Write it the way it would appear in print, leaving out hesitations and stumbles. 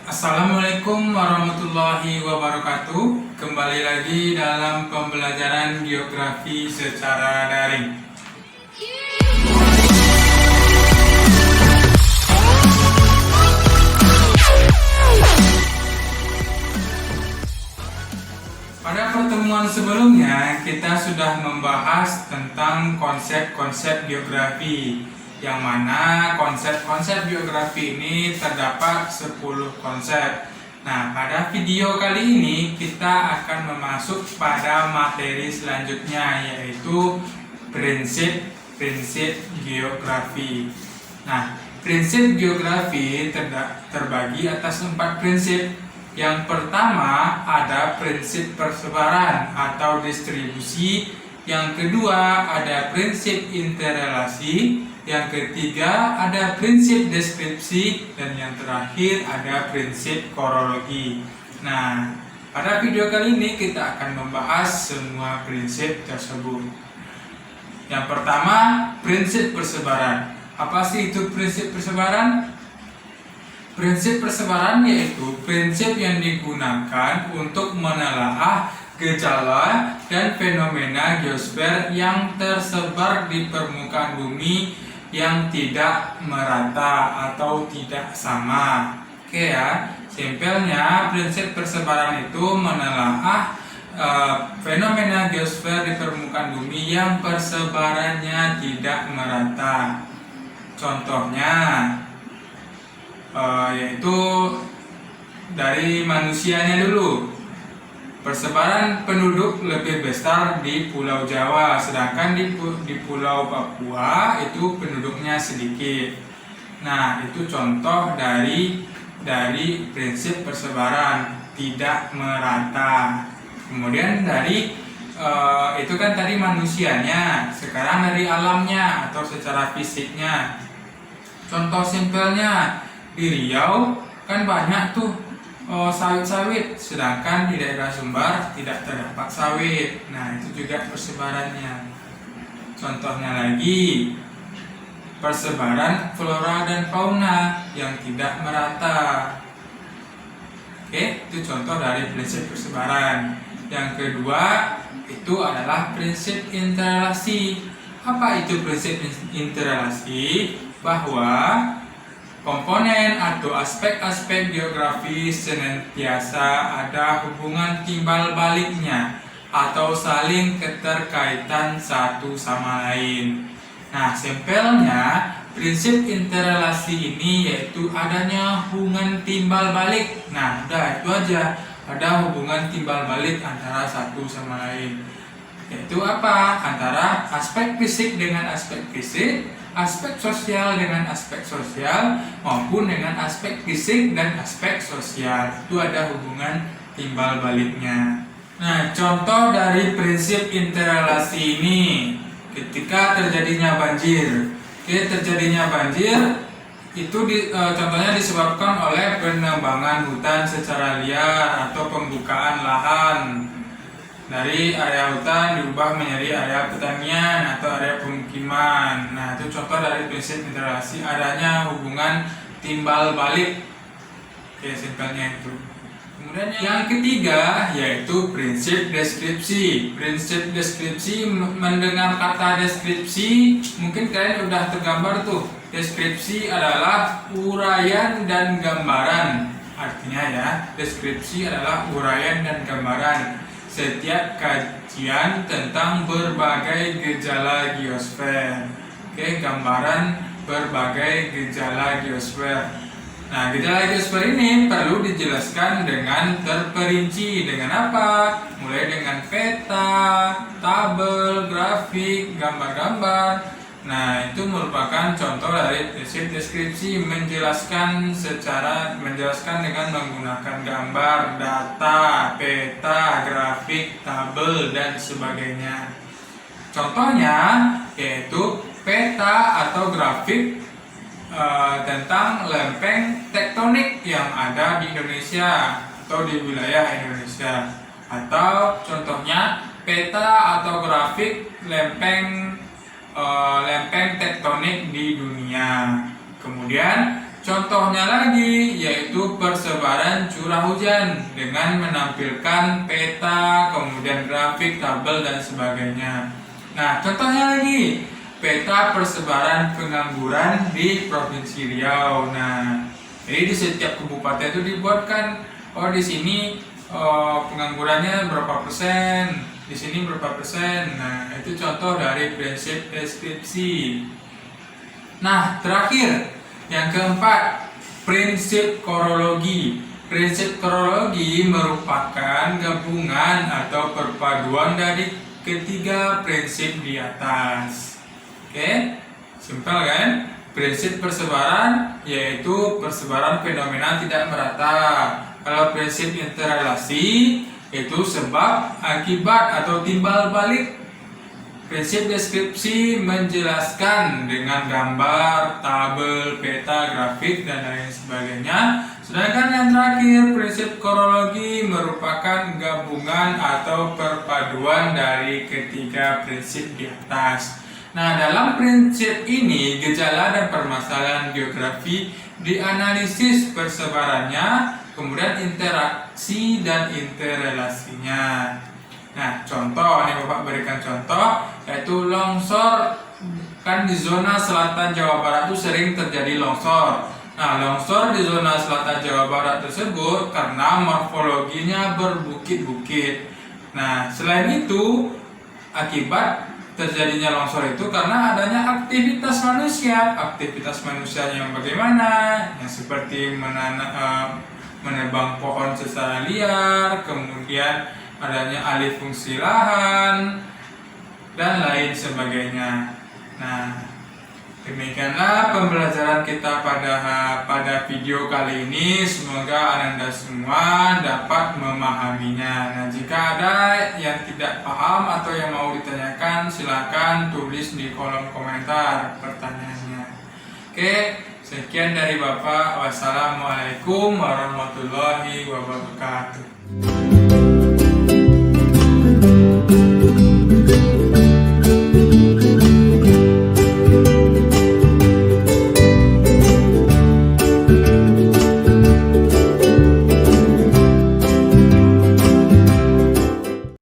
Assalamualaikum warahmatullahi wabarakatuh. Kembali lagi dalam pembelajaran geografi secara daring. Pada pertemuan sebelumnya, kita sudah membahas tentang konsep-konsep geografi, yang mana konsep-konsep geografi ini terdapat 10 konsep. Nah, pada video kali ini kita akan masuk pada materi selanjutnya, yaitu prinsip-prinsip geografi. Nah, prinsip geografi terbagi atas 4 prinsip. Yang pertama ada prinsip persebaran atau distribusi. Yang kedua ada prinsip interrelasi. Yang ketiga ada prinsip deskripsi. Dan yang terakhir ada prinsip korologi. Nah, pada video kali ini kita akan membahas semua prinsip tersebut. Yang pertama, prinsip persebaran. Apa sih itu prinsip persebaran? Prinsip persebaran yaitu prinsip yang digunakan untuk menelaah gejala dan fenomena geosfer yang tersebar di permukaan bumi yang tidak merata atau tidak sama. Oke ya, simpelnya prinsip persebaran itu menelaah fenomena geosfer di permukaan bumi yang persebarannya tidak merata. Contohnya yaitu dari manusianya dulu. Persebaran penduduk lebih besar di Pulau Jawa, sedangkan di Pulau Papua itu penduduknya sedikit. Nah, itu contoh dari prinsip persebaran tidak merata. Kemudian dari itu kan tadi manusianya, sekarang dari alamnya atau secara fisiknya. Contoh simpelnya, di Riau kan banyak tuh sawit-sawit, sedangkan di daerah Sumbar tidak terdapat sawit. Nah, itu juga persebarannya. Contohnya lagi, persebaran flora dan fauna yang tidak merata. Oke, itu contoh dari prinsip persebaran. Yang kedua itu adalah prinsip interrelasi. Apa itu prinsip interrelasi? Bahwa komponen atau aspek-aspek geografi senantiasa ada hubungan timbal baliknya atau saling keterkaitan satu sama lain. Nah, simpelnya prinsip interrelasi ini yaitu adanya hubungan timbal balik. Nah, udah itu aja, ada hubungan timbal balik antara satu sama lain. Yaitu apa? Antara aspek fisik dengan aspek fisik, aspek sosial dengan aspek sosial, maupun dengan aspek fisik dan aspek sosial. Itu ada hubungan timbal baliknya. Nah, contoh dari prinsip interrelasi ini ketika terjadinya banjir. Terjadinya banjir itu contohnya disebabkan oleh penebangan hutan secara liar atau pembukaan lahan. Dari area hutan diubah menjadi area pertanian atau area pemukiman. Nah, itu contoh dari prinsip interrelasi, adanya hubungan timbal balik. Oke, simpelnya itu. Kemudian yang ketiga yaitu prinsip deskripsi. Prinsip deskripsi, mendengar kata deskripsi, mungkin kalian udah tergambar tuh. Deskripsi adalah uraian dan gambaran. Artinya ya, deskripsi adalah uraian dan gambaran setiap kajian tentang berbagai gejala geosfer. Oke, gambaran berbagai gejala geosfer. Nah, gejala geosfer ini perlu dijelaskan dengan terperinci. Dengan apa? Mulai dengan peta, tabel, grafik, gambar-gambar. Nah, itu merupakan contoh dari prinsip deskripsi, menjelaskan dengan menggunakan gambar, data, peta, grafik, tabel, dan sebagainya. Contohnya yaitu peta atau grafik tentang lempeng tektonik yang ada di Indonesia atau di wilayah Indonesia. Atau contohnya peta atau grafik lempeng tektonik di dunia. Kemudian contohnya lagi yaitu persebaran curah hujan dengan menampilkan peta, kemudian grafik, tabel, dan sebagainya. Nah, contohnya lagi peta persebaran pengangguran di Provinsi Riau. Nah, jadi di setiap kabupaten itu dibuatkan, di sini penganggurannya berapa persen, di sini berapa persen. Nah, itu contoh dari prinsip deskripsi. Nah, terakhir yang keempat, prinsip korologi. Prinsip korologi merupakan gabungan atau perpaduan dari ketiga prinsip di atas. Oke, simpel kan? Prinsip persebaran yaitu persebaran fenomena tidak merata. Kalau prinsip interrelasi itu sebab, akibat, atau timbal balik. Prinsip deskripsi menjelaskan dengan gambar, tabel, peta, grafik, dan lain sebagainya. Sedangkan yang terakhir, prinsip korologi merupakan gabungan atau perpaduan dari ketiga prinsip di atas. Nah, dalam prinsip ini, gejala dan permasalahan geografi dianalisis persebarannya, kemudian interaksi dan interrelasinya. Nah, contoh, ini Bapak berikan contoh, yaitu longsor. Kan di zona selatan Jawa Barat itu sering terjadi longsor. Nah, longsor di zona selatan Jawa Barat tersebut karena morfologinya berbukit-bukit. Nah, selain itu, akibat terjadinya longsor itu karena adanya aktivitas manusia. Aktivitas manusianya yang bagaimana? Yang seperti menebang pohon secara liar, kemudian adanya alih fungsi lahan, dan lain sebagainya. Nah, demikianlah pembelajaran kita pada video kali ini. Semoga Anda semua dapat memahaminya. Nah, jika ada yang tidak paham atau yang mau ditanyakan, silakan tulis di kolom komentar pertanyaannya. Oke, sekian dari Bapak. Wassalamualaikum warahmatullahi wabarakatuh.